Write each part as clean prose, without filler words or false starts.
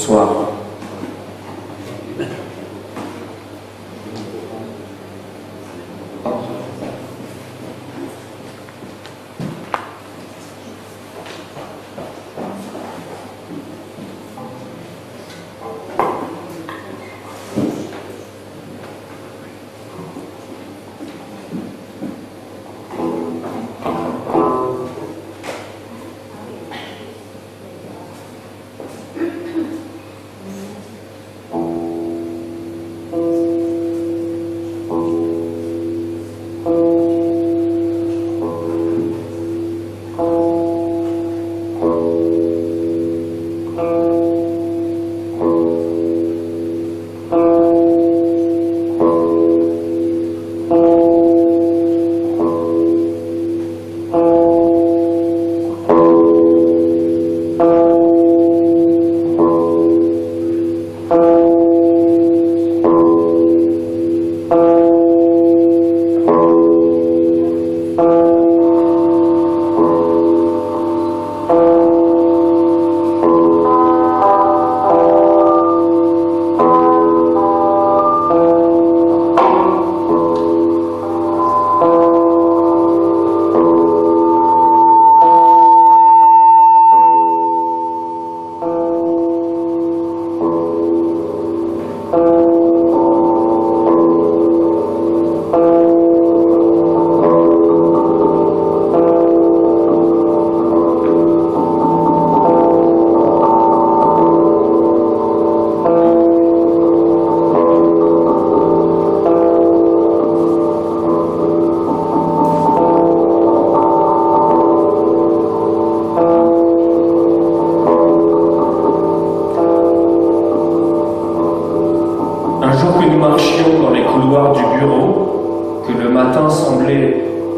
Bonsoir.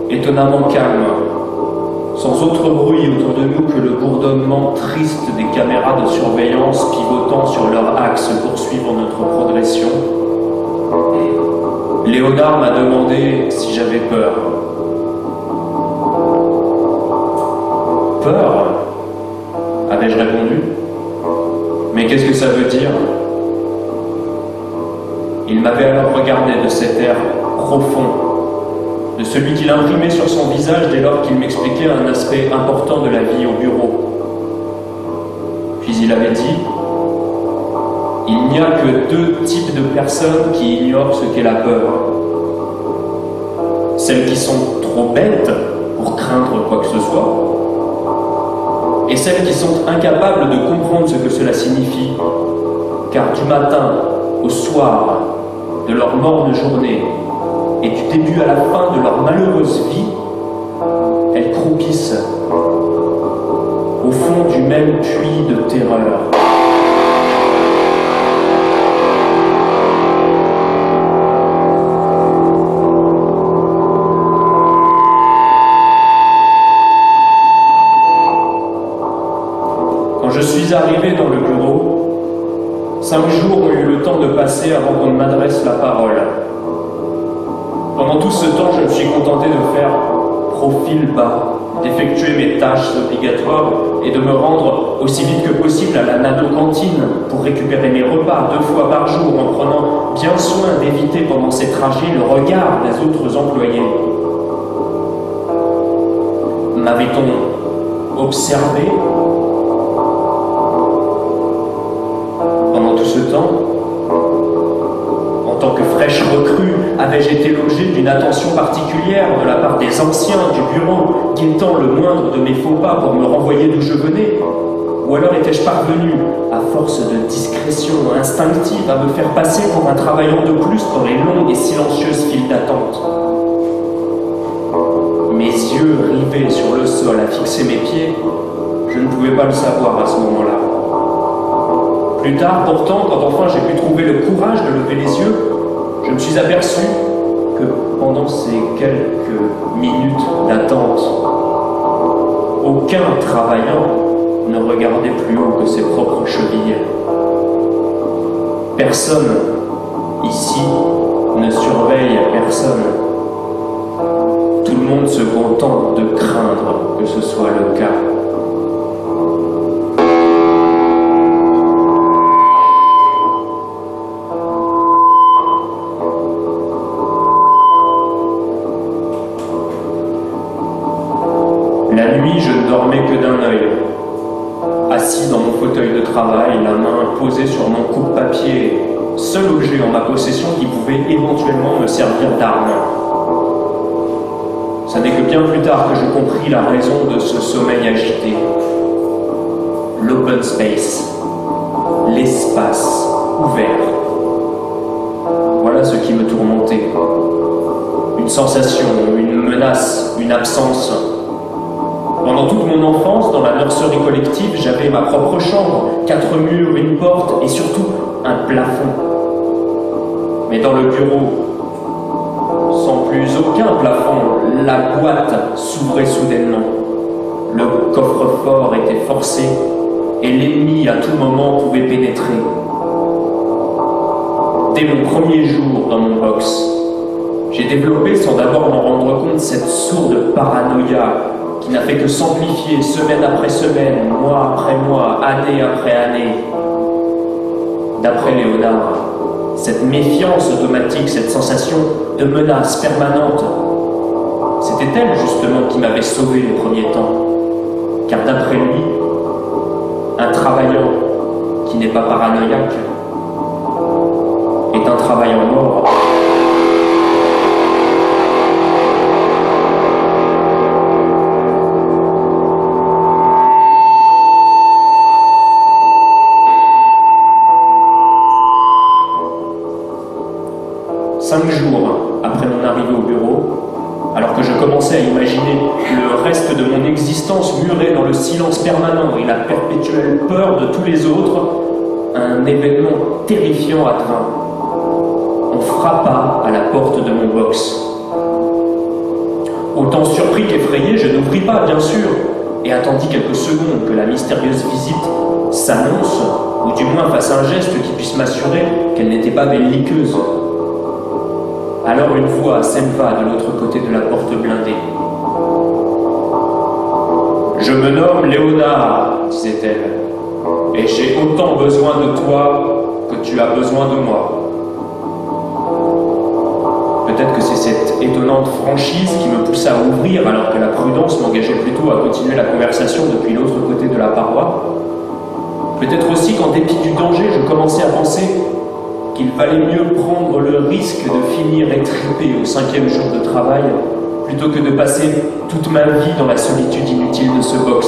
Étonnamment calme, sans autre bruit autour de nous que le bourdonnement triste des caméras de surveillance pivotant sur leur axe pour suivre notre progression. Léonard m'a demandé si j'avais peur. Peur ? Avais-je répondu ? Mais qu'est-ce que ça veut dire ? Il m'avait alors regardé de cet air profond, de celui qu'il imprimait sur son visage dès lors qu'il m'expliquait un aspect important de la vie au bureau. Puis il avait dit « Il n'y a que deux types de personnes qui ignorent ce qu'est la peur. Celles qui sont trop bêtes pour craindre quoi que ce soit, et celles qui sont incapables de comprendre ce que cela signifie, car du matin au soir de leur morne journée, et du début à la fin de leur malheureuse vie, elles croupissent au fond du même puits de terreur. Quand je suis arrivé dans le bureau, 5 jours ont eu le temps de passer avant qu'on ne m'adresse la parole. Pendant tout ce temps, je me suis contenté de faire profil bas, d'effectuer mes tâches obligatoires et de me rendre aussi vite que possible à la nano-cantine pour récupérer mes repas 2 fois par jour en prenant bien soin d'éviter pendant ces trajets le regard des autres employés. M'avait-on observé pendant tout ce temps? En tant que fraîche recrue, avais-je été l'objet d'une attention particulière de la part des anciens du bureau, guettant le moindre de mes faux pas pour me renvoyer d'où je venais? Ou alors étais-je parvenu, à force de discrétion instinctive, à me faire passer pour un travaillant de plus dans les longues et silencieuses files d'attente? Mes yeux rivés sur le sol à fixer mes pieds, je ne pouvais pas le savoir à ce moment-là. Plus tard, pourtant, quand enfin j'ai pu trouver le courage de lever les yeux, je me suis aperçu que pendant ces quelques minutes d'attente, aucun travaillant ne regardait plus haut que ses propres chevilles. Personne ici ne surveille personne. Tout le monde se contente de craindre que ce soit le cas. La nuit, je ne dormais que d'un œil. Assis dans mon fauteuil de travail, la main posée sur mon coupe-papier, seul objet en ma possession qui pouvait éventuellement me servir d'arme. Ça n'est que bien plus tard que je compris la raison de ce sommeil agité. L'open space, l'espace ouvert. Voilà ce qui me tourmentait. Une sensation, une menace, une absence. Pendant toute mon enfance, dans la nurserie collective, j'avais ma propre chambre, 4 murs, une porte et surtout un plafond. Mais dans le bureau, sans plus aucun plafond, la boîte s'ouvrait soudainement. Le coffre-fort était forcé et l'ennemi à tout moment pouvait pénétrer. Dès mon premier jour dans mon box, j'ai développé sans d'abord m'en rendre compte cette sourde paranoïa qui n'a fait que s'amplifier semaine après semaine, mois après mois, année après année. D'après Léonard, cette méfiance automatique, cette sensation de menace permanente, c'était elle justement qui m'avait sauvé les premiers temps. Car d'après lui, un travaillant qui n'est pas paranoïaque est un travaillant mort. Cinq jours après mon arrivée au bureau, alors que je commençais à imaginer le reste de mon existence murée dans le silence permanent et la perpétuelle peur de tous les autres, un événement terrifiant advint. On frappa à la porte de mon box. Autant surpris qu'effrayé, je n'ouvris pas, bien sûr, et attendis quelques secondes que la mystérieuse visite s'annonce, ou du moins fasse un geste qui puisse m'assurer qu'elle n'était pas belliqueuse. Alors une voix s'éleva de l'autre côté de la porte blindée. « Je me nomme Léonard, disait-elle, et j'ai autant besoin de toi que tu as besoin de moi. » Peut-être que c'est cette étonnante franchise qui me poussa à ouvrir alors que la prudence m'engageait plutôt à continuer la conversation depuis l'autre côté de la paroi. Peut-être aussi qu'en dépit du danger, je commençais à penser qu'il valait mieux prendre le risque de finir étripé au 5e jour de travail plutôt que de passer toute ma vie dans la solitude inutile de ce box.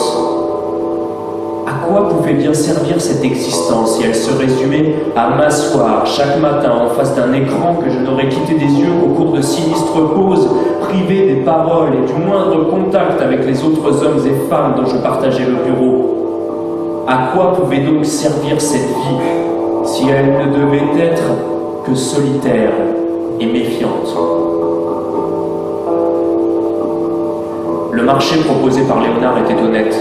À quoi pouvait bien servir cette existence si elle se résumait à m'asseoir chaque matin en face d'un écran que je n'aurais quitté des yeux qu'au cours de sinistres pauses, privé des paroles et du moindre contact avec les autres hommes et femmes dont je partageais le bureau? À quoi pouvait donc servir cette vie si elle ne devait être que solitaire et méfiante? Le marché proposé par Léonard était honnête.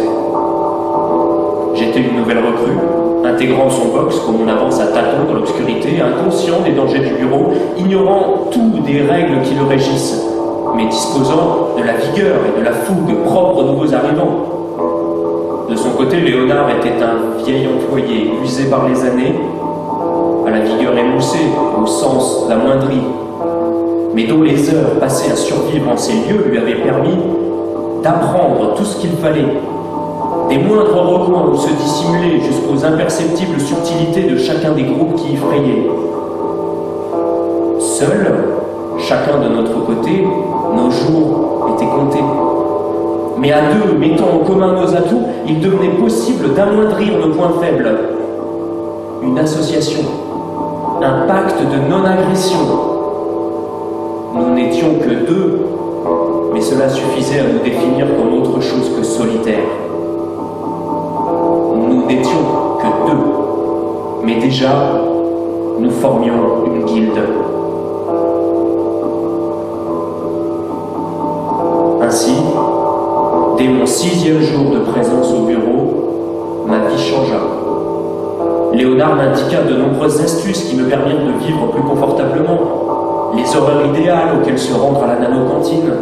J'étais une nouvelle recrue, intégrant son box comme on avance à tâtons dans l'obscurité, inconscient des dangers du bureau, ignorant tout des règles qui le régissent, mais disposant de la vigueur et de la fougue propres aux nouveaux arrivants. De son côté, Léonard était un vieil employé, usé par les années, à la vigueur émoussée, au sens d'amoindri, mais dont les heures passées à survivre en ces lieux lui avaient permis d'apprendre tout ce qu'il fallait, des moindres recoins où se dissimuler jusqu'aux imperceptibles subtilités de chacun des groupes qui y frayaient. Seuls, chacun de notre côté, nos jours étaient comptés. Mais à deux, mettant en commun nos atouts, il devenait possible d'amoindrir nos points faibles. Une association, un pacte de non-agression. Nous n'étions que deux, mais cela suffisait à nous définir comme autre chose que solitaires. Nous n'étions que deux, mais déjà, nous formions une guilde. Ainsi, dès mon 6e jour de présence au bureau, ma vie changea. Léonard m'indiqua de nombreuses astuces qui me permirent de vivre plus confortablement. Les horaires idéales auxquels se rendre à la nanocantine,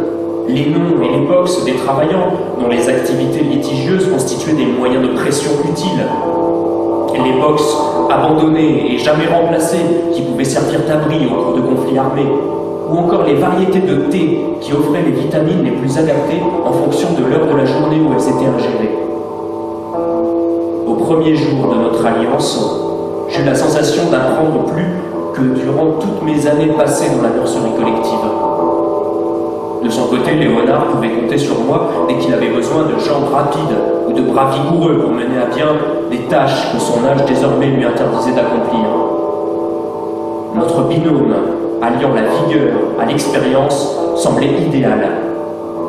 les noms et les box des travaillants dont les activités litigieuses constituaient des moyens de pression utiles, les box abandonnés et jamais remplacés qui pouvaient servir d'abri au cours de conflits armés, ou encore les variétés de thé qui offraient les vitamines les plus adaptées en fonction de l'heure de la journée où elles étaient ingérées. Au premier jour de notre alliance, j'eus la sensation d'apprendre plus que durant toutes mes années passées dans la nurserie collective. De son côté, Léonard pouvait compter sur moi dès qu'il avait besoin de jambes rapides ou de bras vigoureux pour mener à bien les tâches que son âge désormais lui interdisait d'accomplir. Notre binôme, alliant la vigueur à l'expérience, semblait idéal.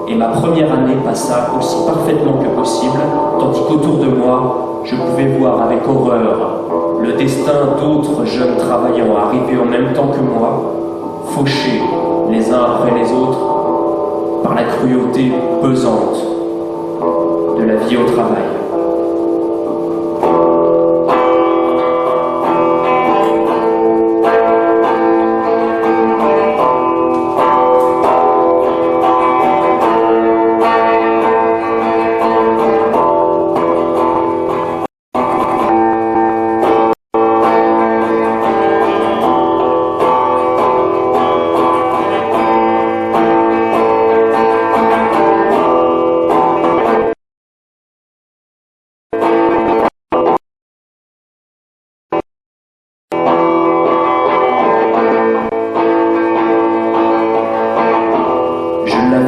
Et ma première année passa aussi parfaitement que possible, tandis qu'autour de moi, je pouvais voir avec horreur le destin d'autres jeunes travaillants arrivés en même temps que moi, fauchés les uns après les autres par la cruauté pesante de la vie au travail.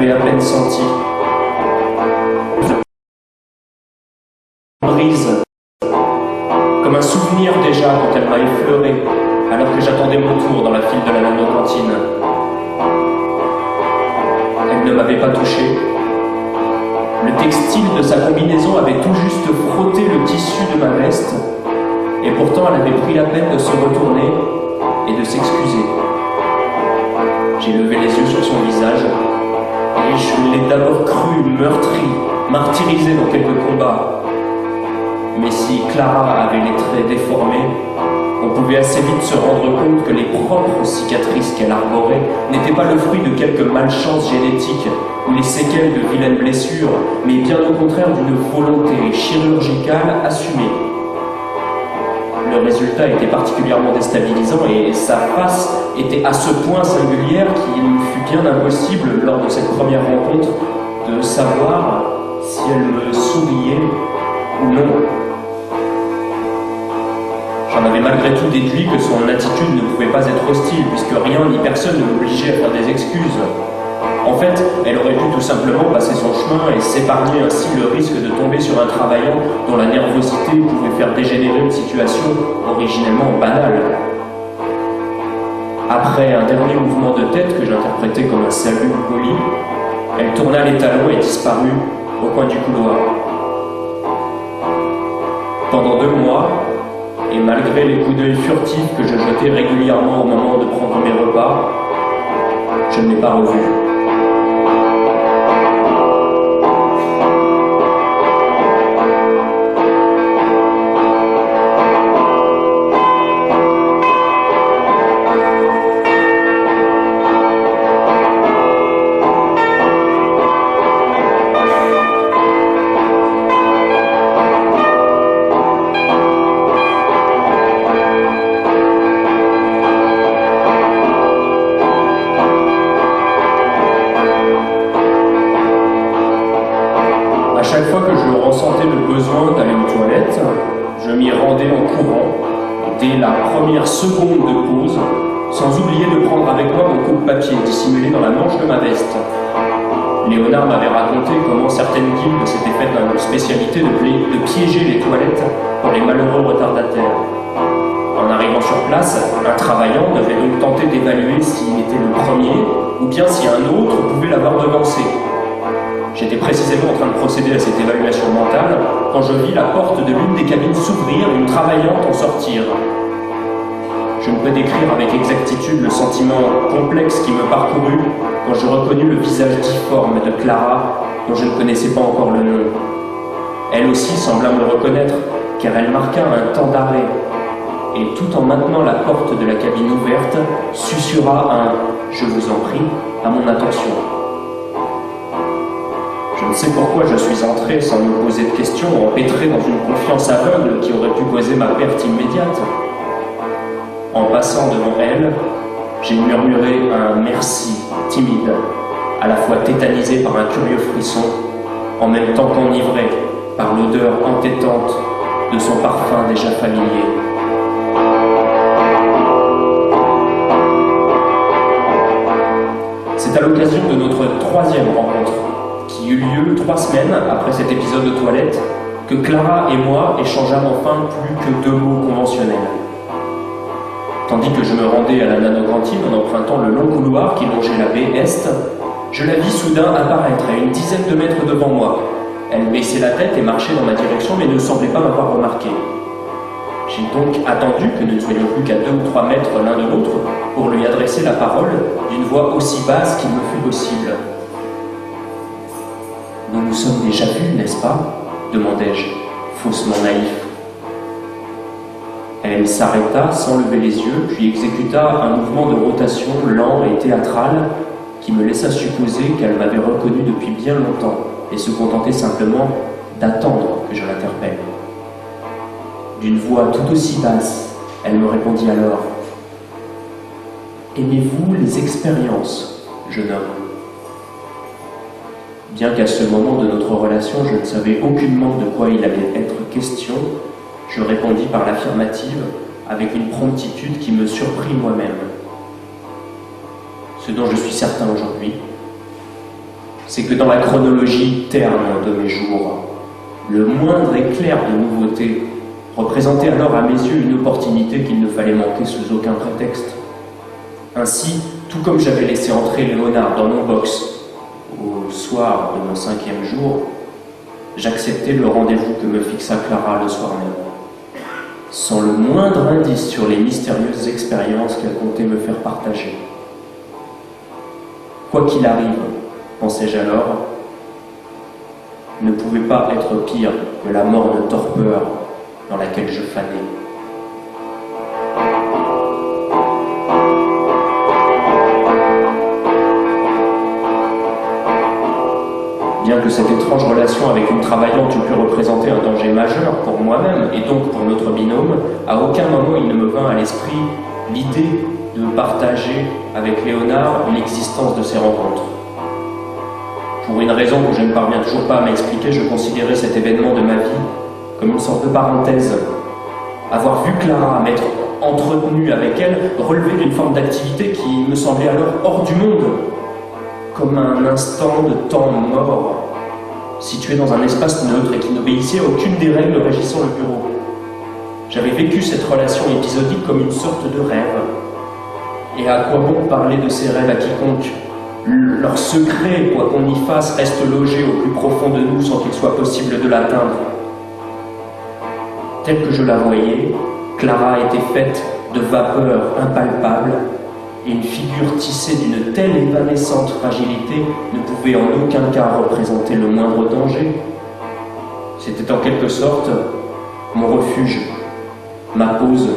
À peine senti. Brise, comme un souvenir déjà quand elle m'a effleuré, alors que j'attendais mon tour dans la file de la nano-cantine. Elle ne m'avait pas touché. Le textile de sa combinaison avait tout juste frotté le tissu de ma veste, et pourtant elle avait pris la peine de se retourner et de s'excuser. J'ai levé les yeux sur son visage, et je l'ai d'abord cru meurtri, martyrisé dans quelques combats. Mais si Clara avait les traits déformés, on pouvait assez vite se rendre compte que les propres cicatrices qu'elle arborait n'étaient pas le fruit de quelques malchances génétiques ou les séquelles de vilaines blessures, mais bien au contraire d'une volonté chirurgicale assumée. Le résultat était particulièrement déstabilisant et sa face était à ce point singulière qu'il me fut bien impossible, lors de cette première rencontre, de savoir si elle me souriait ou non. J'en avais malgré tout déduit que son attitude ne pouvait pas être hostile, puisque rien ni personne ne l'obligeait à faire des excuses. En fait, elle aurait pu tout simplement passer son chemin et s'épargner ainsi le risque de tomber sur un travaillant dont la nervosité pouvait faire dégénérer une situation originellement banale. Après un dernier mouvement de tête que j'interprétais comme un salut poli, elle tourna les talons et disparut au coin du couloir. Pendant 2 mois, et malgré les coups d'œil furtifs que je jetais régulièrement au moment de prendre mes repas, je ne l'ai pas revue. Chaque fois que je ressentais le besoin d'aller aux toilettes, je m'y rendais en courant, dès la première seconde de pause, sans oublier de prendre avec moi mon coupe-papier dissimulé dans la manche de ma veste. Léonard m'avait raconté comment certaines guildes s'étaient faites une spécialité de piéger les toilettes pour les malheureux retardataires. En arrivant sur place, un travaillant devait donc tenter d'évaluer s'il était le premier, ou bien si un autre pouvait l'avoir devancé. J'étais précisément en train de procéder à cette évaluation mentale quand je vis la porte de l'une des cabines s'ouvrir et une travaillante en sortir. Je ne peux décrire avec exactitude le sentiment complexe qui me parcourut quand je reconnus le visage difforme de Clara, dont je ne connaissais pas encore le nom. Elle aussi sembla me reconnaître, car elle marqua un temps d'arrêt, et tout en maintenant la porte de la cabine ouverte, susurra un « je vous en prie » à mon attention. Je ne sais pourquoi je suis entré sans me poser de questions, empêtré dans une confiance aveugle qui aurait pu causer ma perte immédiate. En passant devant elle, J'ai murmuré un merci timide, à la fois tétanisé par un curieux frisson, en même temps qu'enivré par l'odeur entêtante de son parfum déjà familier. C'est à l'occasion de notre troisième rencontre, qui eut lieu 3 semaines après cet épisode de toilette, que Clara et moi échangeâmes enfin plus que 2 mots conventionnels. Tandis que je me rendais à la nanocantine en empruntant le long couloir qui longeait la baie Est, je la vis soudain apparaître à une dizaine de mètres devant moi. Elle baissait la tête et marchait dans ma direction, mais ne semblait pas m'avoir remarqué. J'ai donc attendu que nous ne soyons plus qu'à 2 ou 3 mètres l'un de l'autre pour lui adresser la parole d'une voix aussi basse qu'il me fut possible. « Nous nous sommes déjà vus, n'est-ce pas ?» demandai-je, faussement naïf. Elle s'arrêta sans lever les yeux, puis exécuta un mouvement de rotation lent et théâtral qui me laissa supposer qu'elle m'avait reconnu depuis bien longtemps et se contentait simplement d'attendre que je l'interpelle. D'une voix tout aussi basse, elle me répondit alors « Aimez-vous les expériences, jeune homme ?» Bien qu'à ce moment de notre relation, je ne savais aucunement de quoi il allait être question, je répondis par l'affirmative avec une promptitude qui me surprit moi-même. Ce dont je suis certain aujourd'hui, c'est que dans la chronologie terne de mes jours, le moindre éclair de nouveauté représentait alors à mes yeux une opportunité qu'il ne fallait manquer sous aucun prétexte. Ainsi, tout comme j'avais laissé entrer Léonard dans mon box au soir de mon 5e jour, j'acceptai le rendez-vous que me fixa Clara le soir même, sans le moindre indice sur les mystérieuses expériences qu'elle comptait me faire partager. Quoi qu'il arrive, pensais-je alors, ne pouvait pas être pire que la morne torpeur dans laquelle je fanais. Bien que cette étrange relation avec une travaillante eût pu représenter un danger majeur pour moi-même et donc pour notre binôme, à aucun moment il ne me vint à l'esprit l'idée de partager avec Léonard l'existence de ces rencontres. Pour une raison que je ne parviens toujours pas à m'expliquer, je considérais cet événement de ma vie comme une sorte de parenthèse. Avoir vu Clara, m'être entretenu avec elle, relevait d'une forme d'activité qui me semblait alors hors du monde, comme un instant de temps mort, situé dans un espace neutre et qui n'obéissait à aucune des règles régissant le bureau. J'avais vécu cette relation épisodique comme une sorte de rêve. Et à quoi bon parler de ces rêves à quiconque ? Leur secret, quoi qu'on y fasse, reste logé au plus profond de nous sans qu'il soit possible de l'atteindre. Telle que je la voyais, Clara était faite de vapeurs impalpables, et une figure tissée d'une telle évanescente fragilité ne pouvait en aucun cas représenter le moindre danger. C'était en quelque sorte mon refuge, ma pause,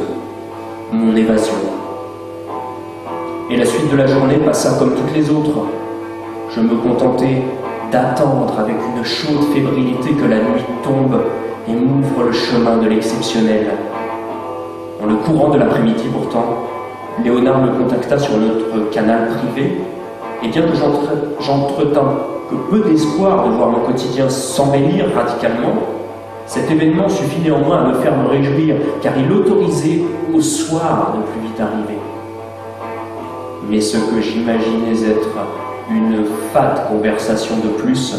mon évasion. Et la suite de la journée passa comme toutes les autres. Je me contentais d'attendre avec une chaude fébrilité que la nuit tombe et m'ouvre le chemin de l'exceptionnel. Dans le courant de l'après-midi pourtant, Léonard me contacta sur notre canal privé, et bien que j'entretins que peu d'espoir de voir mon quotidien s'embellir radicalement, cet événement suffit néanmoins à me faire me réjouir, car il autorisait au soir de plus vite arriver. Mais ce que j'imaginais être une fade conversation de plus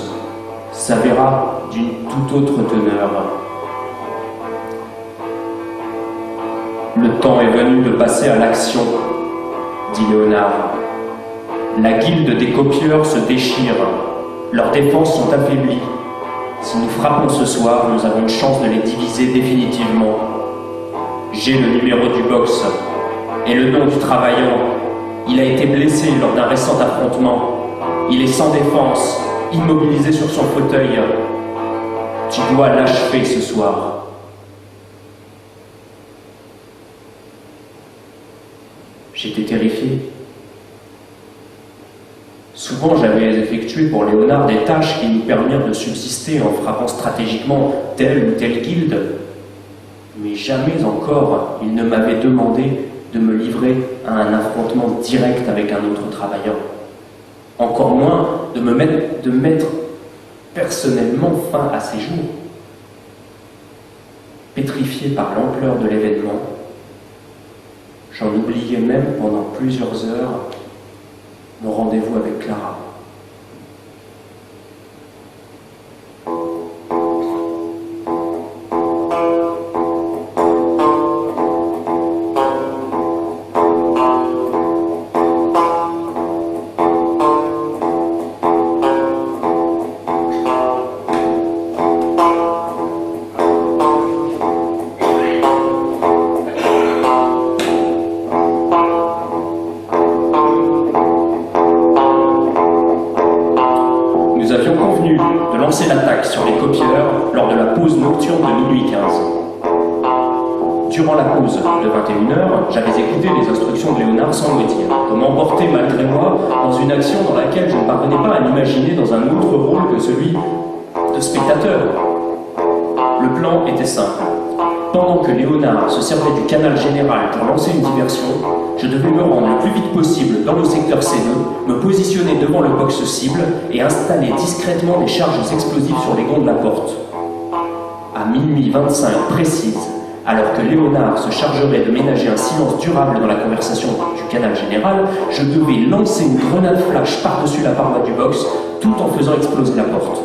s'avéra d'une toute autre teneur. Le temps est venu de passer à l'action, dit Léonard. La guilde des copieurs se déchire, leurs défenses sont affaiblies. Si nous frappons ce soir, nous avons une chance de les diviser définitivement. J'ai le numéro du box et le nom du travaillant. Il a été blessé lors d'un récent affrontement. Il est sans défense, immobilisé sur son fauteuil. Tu dois l'achever ce soir. J'étais terrifié. Souvent, j'avais effectué pour Léonard des tâches qui nous permirent de subsister en frappant stratégiquement telle ou telle guilde. Mais jamais encore il ne m'avait demandé de me livrer à un affrontement direct avec un autre travailleur. Encore moins de mettre personnellement fin à ses jours. Pétrifié par l'ampleur de l'événement, j'en oubliais même pendant plusieurs heures mon rendez-vous avec Clara. Nous avions convenu de lancer l'attaque sur les copieurs lors de la pause nocturne de minuit 15. Durant la pause de 21h, j'avais écouté les instructions de Léonard sans me dire, pour m'emporter malgré moi dans une action dans laquelle je ne parvenais pas à m'imaginer dans un autre rôle que celui de spectateur. Le plan était simple. Pendant que Léonard se servait du canal général pour lancer une diversion, je devais me rendre le plus vite possible dans le secteur C2, me positionner devant le box cible et installer discrètement des charges explosives sur les gonds de la porte. À minuit 25 précise, alors que Léonard se chargerait de ménager un silence durable dans la conversation du canal général, je devais lancer une grenade flash par-dessus la paroi du box, tout en faisant exploser la porte.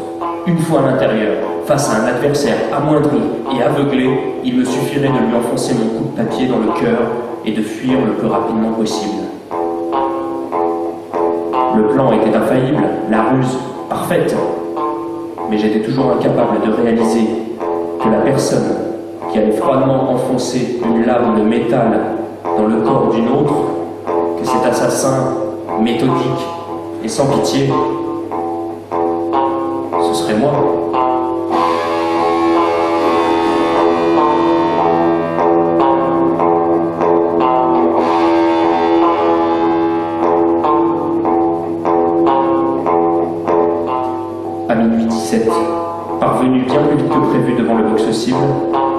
Une fois à l'intérieur, face à un adversaire amoindri et aveuglé, il me suffirait de lui enfoncer mon coup de papier dans le cœur et de fuir le plus rapidement possible. Le plan était infaillible, la ruse parfaite, mais j'étais toujours incapable de réaliser que la personne qui allait froidement enfoncer une lame de métal dans le corps d'une autre, que cet assassin méthodique et sans pitié, ce serait moi. À minuit 17, parvenu bien plus vite que prévu devant le box cible,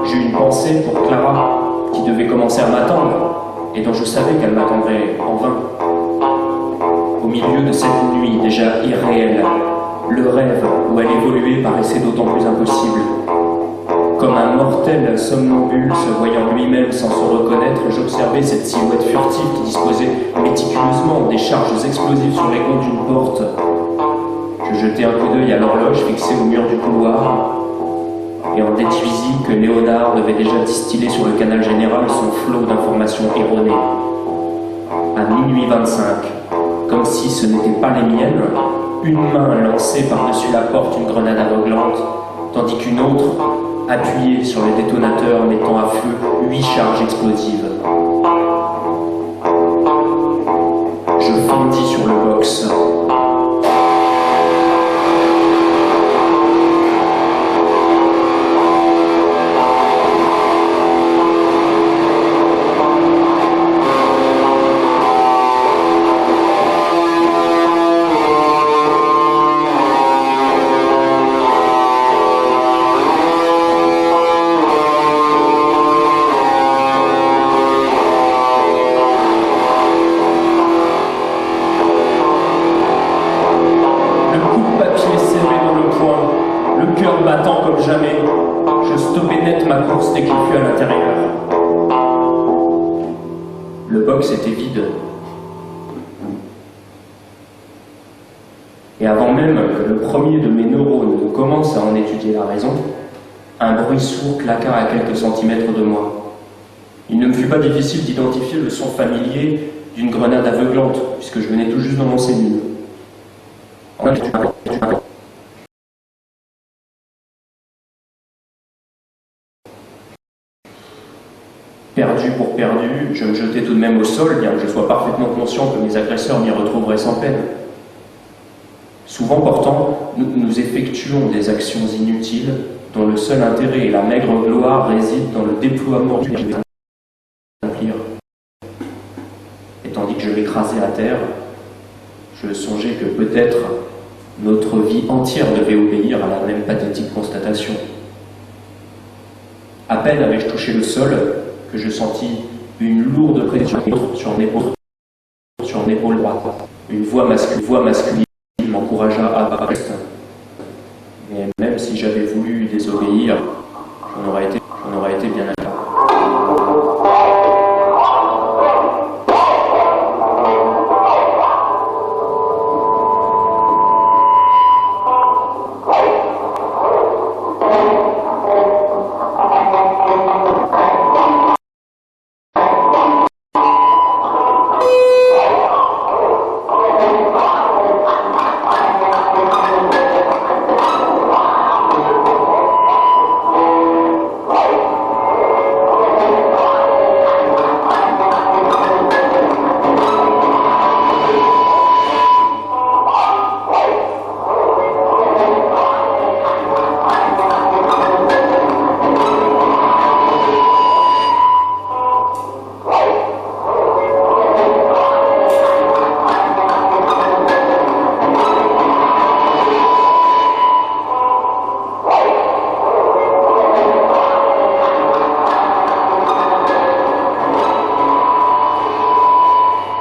j'eus une pensée pour Clara, qui devait commencer à m'attendre, et dont je savais qu'elle m'attendrait en vain. Au milieu de cette nuit déjà irréelle, le rêve où elle évoluait paraissait d'autant plus impossible. Comme un mortel somnambule se voyant lui-même sans se reconnaître, j'observais cette silhouette furtive qui disposait méticuleusement des charges explosives sur les gonds d'une porte. Je jetai un coup d'œil à l'horloge fixée au mur du couloir et en déduisis que Léonard devait déjà distiller sur le canal général son flot d'informations erronées. À minuit 25, comme si ce n'étaient pas les miennes, une main lançait par-dessus la porte une grenade aveuglante, tandis qu'une autre appuyait sur le détonateur mettant à feu 8 charges explosives. Je fondis sur le box. Le cœur battant comme jamais, je stoppais net ma course dès qu'il fut à l'intérieur. Le box était vide. Et avant même que le premier de mes neurones ne commence à en étudier la raison, un bruit sourd claqua à quelques centimètres de moi. Il ne me fut pas difficile d'identifier le son familier d'une grenade aveuglante, puisque je venais tout juste d'en lancer une. Perdu pour perdu, je me jetais tout de même au sol, bien que je sois parfaitement conscient que mes agresseurs m'y retrouveraient sans peine. Souvent pourtant, nous effectuons des actions inutiles, dont le seul intérêt et la maigre gloire résident dans le déploiement du accomplir. Et tandis que je m'écrasais à terre, je songeais que peut-être notre vie entière devait obéir à la même pathétique constatation. À peine avais-je touché le sol que je sentis Une lourde pression sur l'épaule droite. Une voix masculine m'encouragea à rester. Mais même si j'avais voulu désobéir, j'en aurais été bien incapable.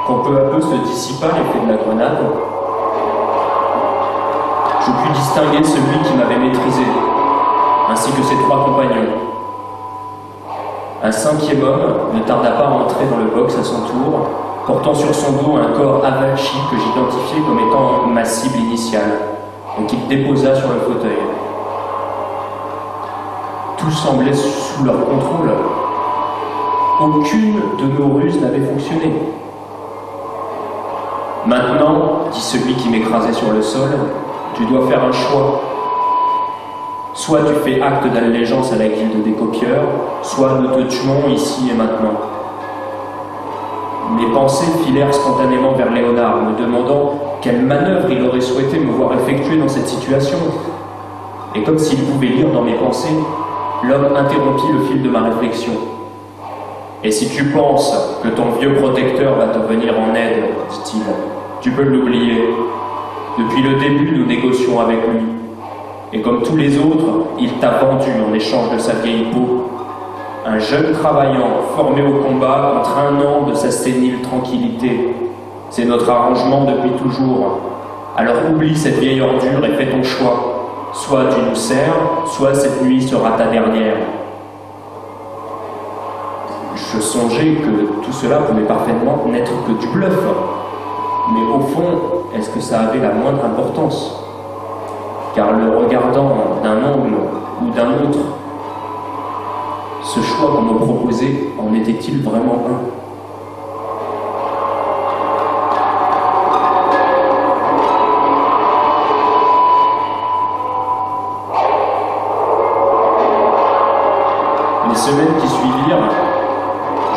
Quand peu à peu se dissipa l'effet de la grenade, je pus distinguer celui qui m'avait maîtrisé, ainsi que ses trois compagnons. Un cinquième homme ne tarda pas à entrer dans le box à son tour, portant sur son dos un corps avachi que j'identifiais comme étant ma cible initiale, et qu'il déposa sur le fauteuil. Tout semblait sous leur contrôle. Aucune de nos ruses n'avait fonctionné. Maintenant, dit celui qui m'écrasait sur le sol, tu dois faire un choix. Soit tu fais acte d'allégeance à la guilde des copieurs, soit nous te tuons ici et maintenant. Mes pensées filèrent spontanément vers Léonard, me demandant quelle manœuvre il aurait souhaité me voir effectuer dans cette situation. Et comme s'il pouvait lire dans mes pensées, l'homme interrompit le fil de ma réflexion. Et si tu penses que ton vieux protecteur va te venir en aide, dit-il, tu peux l'oublier. Depuis le début, nous négocions avec lui. Et comme tous les autres, il t'a vendu en échange de sa vieille peau. Un jeune travaillant formé au combat contre un an de sa sénile tranquillité. C'est notre arrangement depuis toujours. Alors oublie cette vieille ordure et fais ton choix. Soit tu nous sers, soit cette nuit sera ta dernière. Je songeais que tout cela pouvait parfaitement n'être que du bluff. Mais au fond, est-ce que ça avait la moindre importance? Car le regardant d'un angle ou d'un autre, ce choix qu'on me proposait, en était-il vraiment un? Les semaines qui suivirent,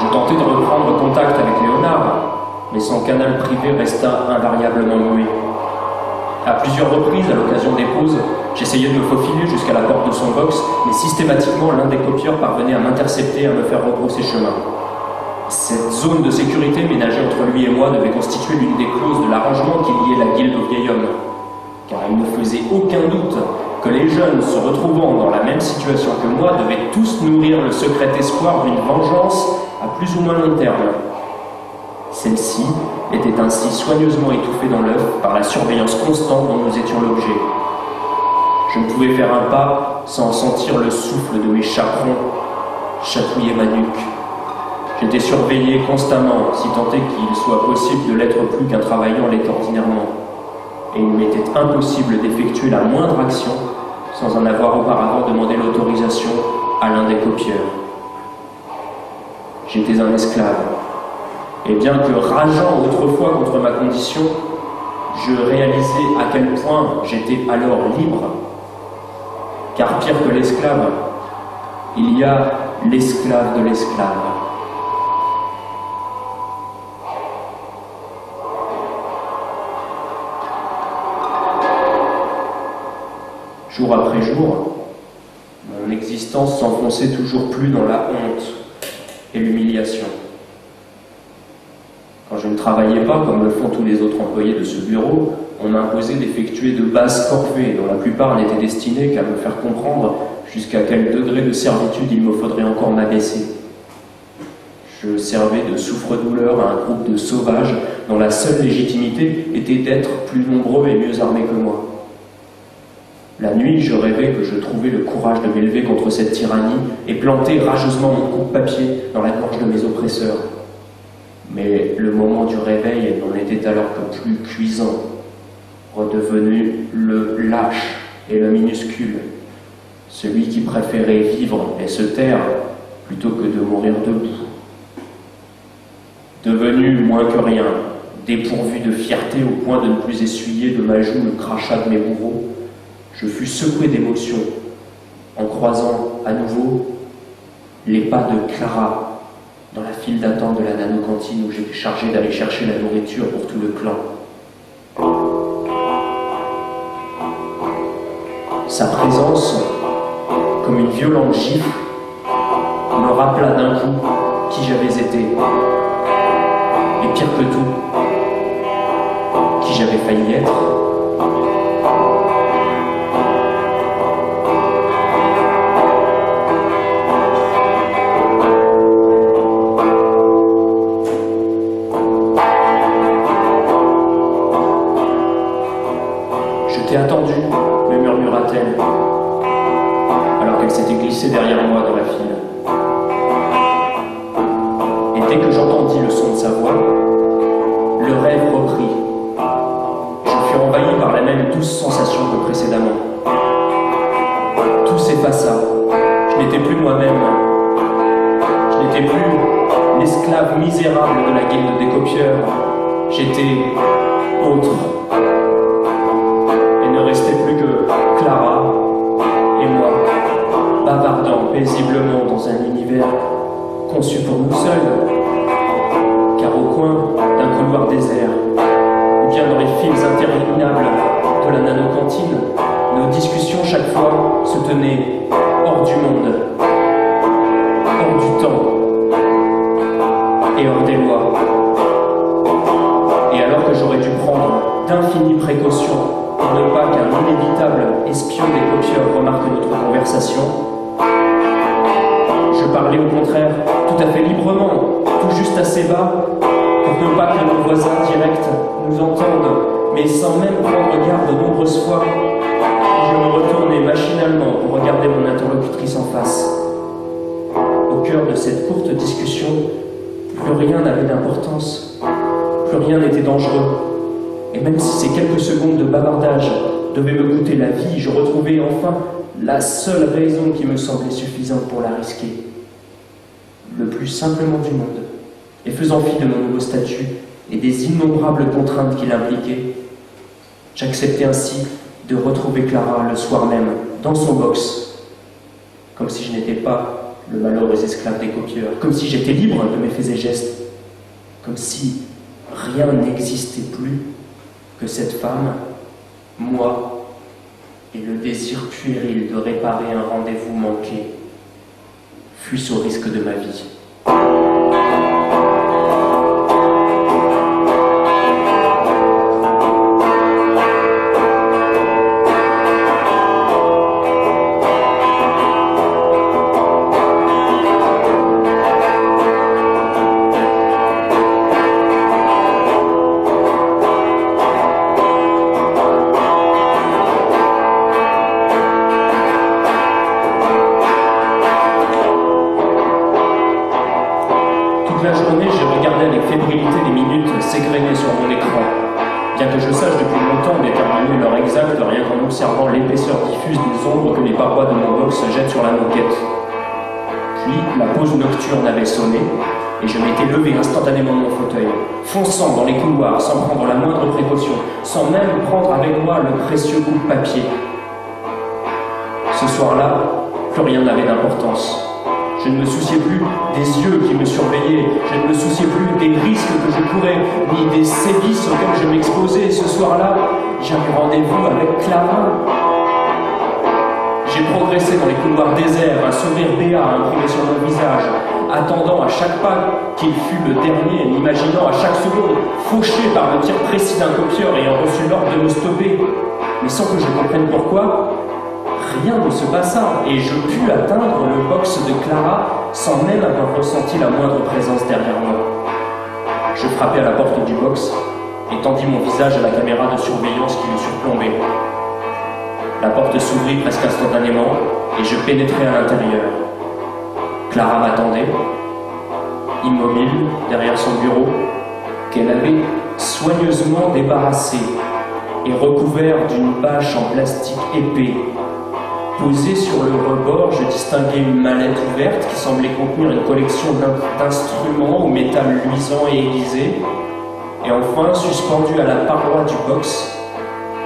je tentais de reprendre contact avec Léonard, mais son canal privé resta invariablement muet. À plusieurs reprises, à l'occasion des pauses, j'essayais de me faufiler jusqu'à la porte de son box, mais systématiquement l'un des copieurs parvenait à m'intercepter et à me faire rebrousser chemin. Cette zone de sécurité ménagée entre lui et moi devait constituer l'une des clauses de l'arrangement qui liait la guilde au vieil homme, car il ne faisait aucun doute que les jeunes se retrouvant dans la même situation que moi devaient tous nourrir le secret espoir d'une vengeance à plus ou moins long terme. Celle-ci était ainsi soigneusement étouffée dans l'œuf par la surveillance constante dont nous étions l'objet. Je ne pouvais faire un pas sans sentir le souffle de mes chaperons chatouiller ma nuque. J'étais surveillé constamment, si tant est qu'il soit possible de l'être plus qu'un travaillant l'est ordinairement. Et il m'était impossible d'effectuer la moindre action sans en avoir auparavant demandé l'autorisation à l'un des copieurs. J'étais un esclave. Et bien que rageant autrefois contre ma condition, je réalisais à quel point j'étais alors libre. Car pire que l'esclave, il y a l'esclave de l'esclave. Jour après jour, mon existence s'enfonçait toujours plus dans la honte et l'humiliation. Quand je ne travaillais pas, comme le font tous les autres employés de ce bureau, on m'imposait d'effectuer de basses corvées, dont la plupart n'étaient destinées qu'à me faire comprendre jusqu'à quel degré de servitude il me faudrait encore m'abaisser. Je servais de souffre-douleur à un groupe de sauvages dont la seule légitimité était d'être plus nombreux et mieux armés que moi. La nuit, je rêvais que je trouvais le courage de m'élever contre cette tyrannie et planter rageusement mon coupe-papier dans la gorge de mes oppresseurs. Mais le moment du réveil n'en était alors que plus cuisant, redevenu le lâche et le minuscule, celui qui préférait vivre et se taire plutôt que de mourir debout. Devenu moins que rien, dépourvu de fierté au point de ne plus essuyer de ma joue le crachat de mes bourreaux, je fus secoué d'émotion en croisant à nouveau les pas de Clara dans la file d'attente de la nanocantine où j'étais chargé d'aller chercher la nourriture pour tout le clan. Sa présence, comme une violente gifle, me rappela d'un coup qui j'avais été, et pire que tout, qui j'avais failli être. Je t'ai attendu, me murmura-t-elle, alors qu'elle s'était glissée derrière moi dans la file. Et dès que j'entendis le son de sa voix, le rêve reprit. Je fus envahi par la même douce sensation que précédemment. Tout s'effaça. Je n'étais plus moi-même. Je n'étais plus l'esclave misérable de la guilde des copieurs. J'étais autre. Il ne restait plus que Clara et moi, bavardant paisiblement dans un univers conçu pour nous seuls, car au coin d'un couloir désert, ou bien dans les files interminables de la nanocantine, nos discussions chaque fois se tenaient hors du monde, hors du temps et hors des lois. Et alors que j'aurais dû prendre d'infinies précautions pour ne pas qu'un inévitable espion des copieurs remarque notre conversation, je parlais au contraire tout à fait librement, tout juste assez bas, pour ne pas que nos voisins directs nous entendent, mais sans même prendre garde de nombreuses fois. Je me retournais machinalement pour regarder mon interlocutrice en face. Au cœur de cette courte discussion, plus rien n'avait d'importance, plus rien n'était dangereux. Et même si ces quelques secondes de bavardage devaient me coûter la vie, je retrouvais enfin la seule raison qui me semblait suffisante pour la risquer. Le plus simplement du monde, et faisant fi de mon nouveau statut et des innombrables contraintes qu'il impliquait, j'acceptais ainsi de retrouver Clara le soir même, dans son box, comme si je n'étais pas le malheureux esclave des copieurs, comme si j'étais libre de mes faits et gestes, comme si rien n'existait plus que cette femme, moi, et le désir puéril de réparer un rendez-vous manqué, fût-ce au risque de ma vie. Toute la journée, j'ai regardé avec fébrilité les minutes s'égrener sur mon écran, bien que je sache depuis longtemps déterminer l'heure exacte rien qu'en observant l'épaisseur diffuse des ombres que les parois de mon box jettent sur la moquette. Puis, la pause nocturne avait sonné, et je m'étais levé instantanément de mon fauteuil, fonçant dans les couloirs sans prendre la moindre précaution, sans même prendre avec moi le précieux bout de papier. Ce soir-là, plus rien n'avait d'importance. Je ne me souciais plus des yeux qui me surveillaient, je ne me souciais plus des risques que je courais, ni des sévices auxquels je m'exposais. Ce soir-là, j'avais rendez-vous avec Clara. J'ai progressé dans les couloirs déserts, un sourire béat imprimé sur mon visage, attendant à chaque pas qu'il fût le dernier, m'imaginant à chaque seconde fauché par le tir précis d'un copieur ayant reçu l'ordre de me stopper, mais sans que je comprenne pourquoi. Rien ne se passa et je pus atteindre le box de Clara sans même avoir ressenti la moindre présence derrière moi. Je frappai à la porte du box et tendis mon visage à la caméra de surveillance qui me surplombait. La porte s'ouvrit presque instantanément et je pénétrai à l'intérieur. Clara m'attendait, immobile derrière son bureau, qu'elle avait soigneusement débarrassé et recouvert d'une bâche en plastique épais. Posée sur le rebord, je distinguais une mallette ouverte qui semblait contenir une collection d'instruments au métal luisant et aiguisé. Et enfin, suspendue à la paroi du box,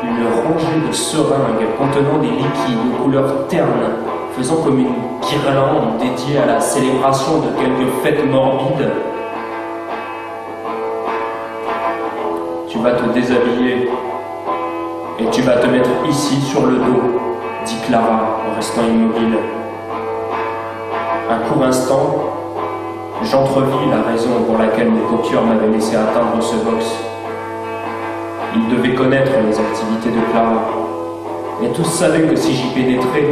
une rangée de seringues contenant des liquides de couleur terne, faisant comme une guirlande dédiée à la célébration de quelque fête morbide. Tu vas te déshabiller et tu vas te mettre ici sur le dos, dit Clara en restant immobile. Un court instant, j'entrevis la raison pour laquelle mon copieur m'avait laissé atteindre ce box. Il devait connaître les activités de Clara, et tous savaient que si j'y pénétrais,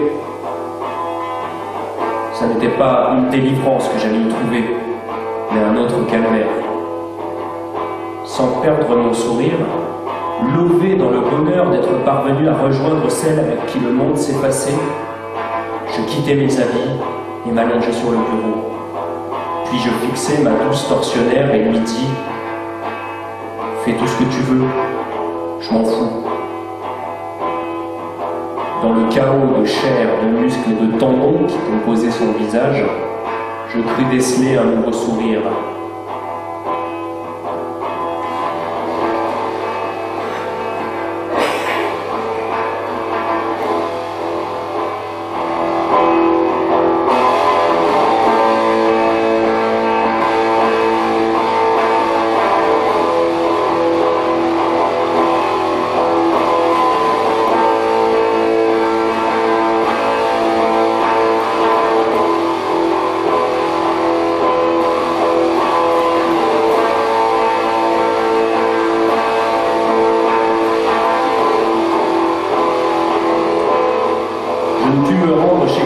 ça n'était pas une délivrance que j'allais y trouver, mais un autre calvaire. Sans perdre mon sourire, levé dans le bonheur d'être parvenu à rejoindre celle avec qui le monde s'effaçait, je quittai mes habits et m'allongeai sur le bureau. Puis je fixai ma douce tortionnaire et lui dis « Fais tout ce que tu veux, je m'en fous. » Dans le chaos de chair, de muscles et de tendons qui composait son visage, je crus déceler un nouveau sourire.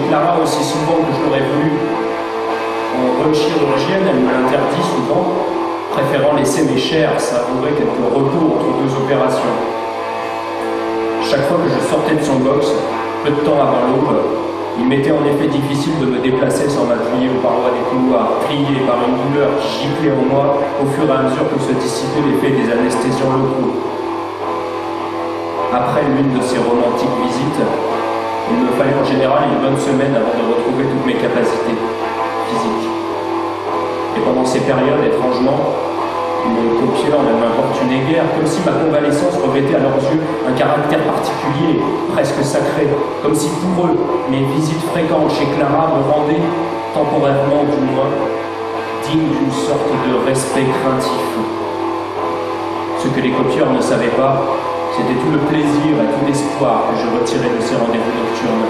Clara aussi souvent que je l'aurais voulu. En bonne chirurgienne, elle me l'interdit souvent, préférant laisser mes chairs savourer quelques repos entre deux opérations. Chaque fois que je sortais de son box, peu de temps avant l'aube, il m'était en effet difficile de me déplacer sans m'appuyer aux parois des couloirs, pliés par une douleur qui giclait en moi au fur et à mesure que se dissipait l'effet des anesthésiants locaux. Après l'une de ces romantiques visites, il me fallait en général une bonne semaine avant de retrouver toutes mes capacités physiques. Et pendant ces périodes, étrangement, mes copieurs ne m'importunaient guère, comme si ma convalescence revêtait à leurs yeux un caractère particulier, presque sacré, comme si pour eux, mes visites fréquentes chez Clara me rendaient, temporairement du moins, digne d'une sorte de respect craintif. Ce que les copieurs ne savaient pas, c'était tout le plaisir et tout l'espoir que je retirais de ces rendez-vous nocturnes.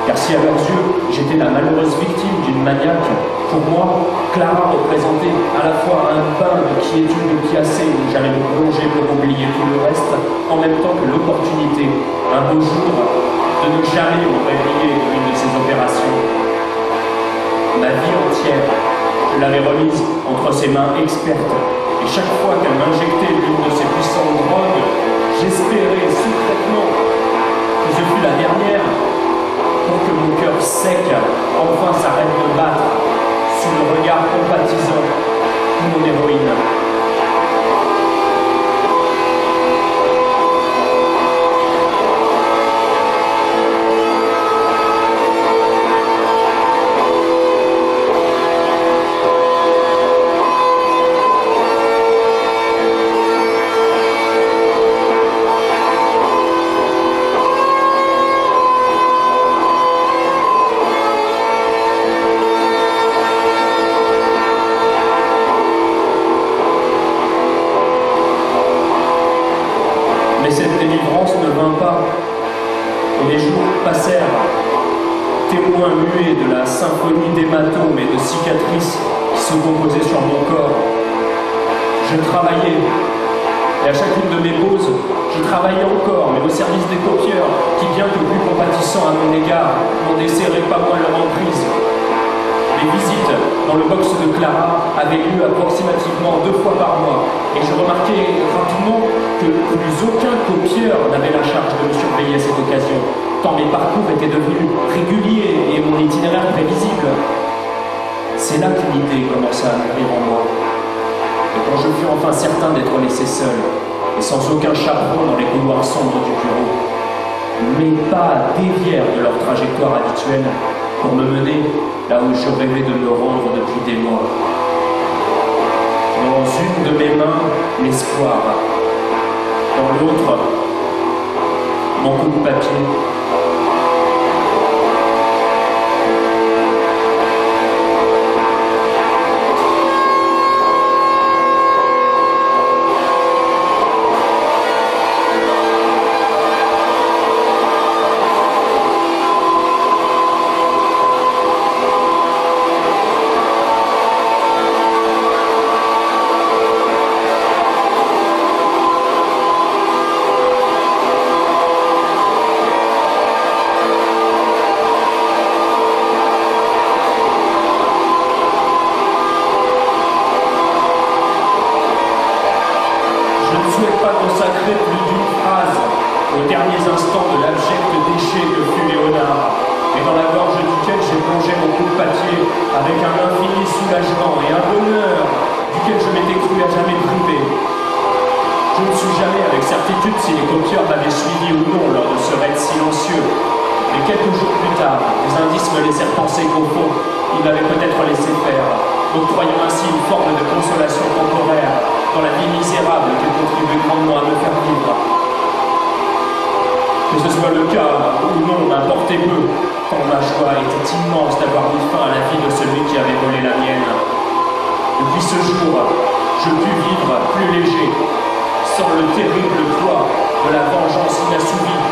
Car si à leurs yeux, j'étais la malheureuse victime d'une maniaque, pour moi, Clara représentait à la fois un bain de quiétude piassée où j'allais me plonger pour oublier tout le reste, en même temps que l'opportunité, un beau jour, de ne jamais me réveiller d'une de ces opérations. Ma vie entière, je l'avais remise entre ses mains expertes, et chaque fois qu'elle m'injectait l'une de ces puissantes drogues, j'espérais secrètement que ce fût la dernière pour que mon cœur sec enfin s'arrête de battre sous le regard compatissant de mon héroïne. Mais cette délivrance ne vint pas, et les jours passèrent, témoins muets de la symphonie d'hématomes et de cicatrices qui se composaient sur mon corps. Je travaillais, et à chacune de mes pauses, je travaillais encore, mais au service des copieurs, qui bien que plus compatissants à mon égard, n'en desserraient pas moins leur emprise. Les avait lieu approximativement 2 fois par mois. Et je remarquai rapidement que plus aucun copieur n'avait la charge de me surveiller à cette occasion, tant mes parcours étaient devenus réguliers et mon itinéraire prévisible. C'est là qu'une idée commença à mûrir en moi. Et quand je fus enfin certain d'être laissé seul, et sans aucun chaperon dans les couloirs sombres du bureau, mes pas dévièrent de leur trajectoire habituelle pour me mener là où je rêvais de me rendre depuis des mois. Dans une de mes mains, l'espoir. Dans l'autre, mon coup de papier. Plus d'une phrase aux derniers instants de l'abject déchet que fut Léonard, et dans la gorge duquel j'ai plongé mon coup de papier avec un infini soulagement et un bonheur duquel je m'étais cru à jamais privé. Je ne suis jamais avec certitude si les copieurs m'avaient suivi ou non lors de ce raid silencieux, mais quelques jours plus tard, les indices me laissèrent penser qu'au fond, ils m'avaient peut-être laissé faire, octroyant ainsi une forme de consolation temporaire dans la vie misérable qui contribue grandement à me faire vivre. Que ce soit le cas ou non m'importait peu, tant ma joie était immense d'avoir mis fin à la vie de celui qui avait volé la mienne. Depuis ce jour, je pus vivre plus léger, sans le terrible poids de la vengeance inassouvie,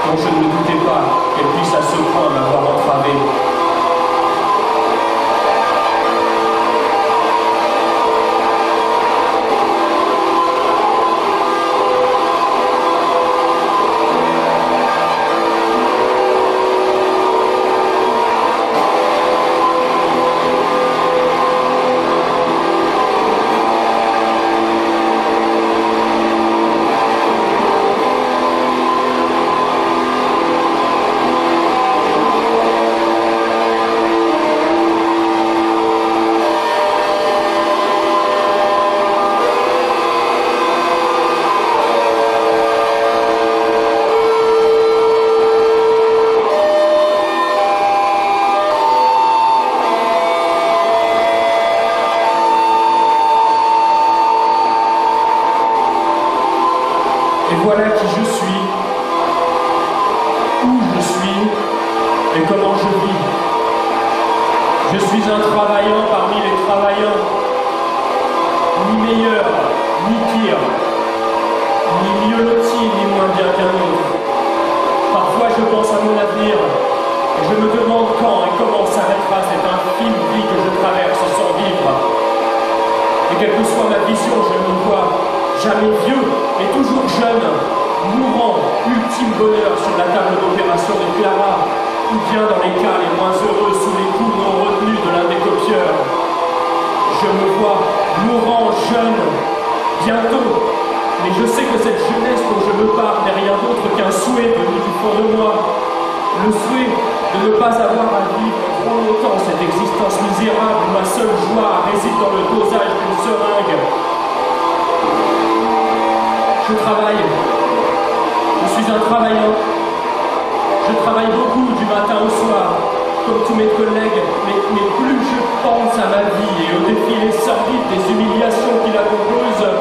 dont je ne me doutais pas qu'elle puisse à ce point m'avoir entravé. Et voilà qui je suis, où je suis et comment je vis. Je suis un travaillant parmi les travaillants, ni meilleur, ni pire, ni mieux loti, ni moins bien qu'un autre. Parfois je pense à mon avenir et je me demande quand et comment s'arrêtera cette infime vie que je traverse sans vivre. Et quelle que soit ma vision, je me vois jamais vieux, mais toujours jeune, mourant, ultime bonheur sur la table d'opération de Clara, ou bien dans les cas les moins heureux sous les coups non retenus de l'un des copieurs. Je me vois mourant jeune, bientôt, mais je sais que cette jeunesse dont je me parle n'est rien d'autre qu'un souhait venu du fond de moi, le souhait de ne pas avoir à vivre trop longtemps cette existence misérable où ma seule joie réside dans le dosage d'une seringue. Je travaille, je suis un travailleur, je travaille beaucoup du matin au soir, comme tous mes collègues, mais plus je pense à ma vie et aux défilés sordides des humiliations qui la composent,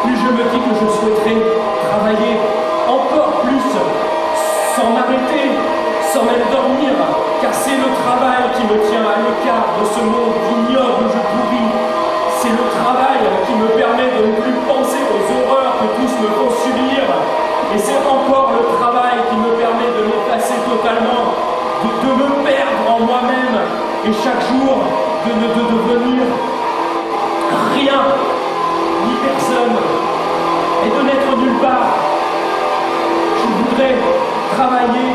plus je me dis que je souhaiterais travailler encore plus, sans m'arrêter, sans même dormir, car c'est le travail qui me tient à l'écart de ce monde ignoble où je pourris. C'est le travail qui me permet de ne plus penser aux horreurs que tous me font subir. Et c'est encore le travail qui me permet de m'effacer totalement, de me perdre en moi-même et chaque jour de devenir rien, ni personne, et de n'être nulle part. Je voudrais travailler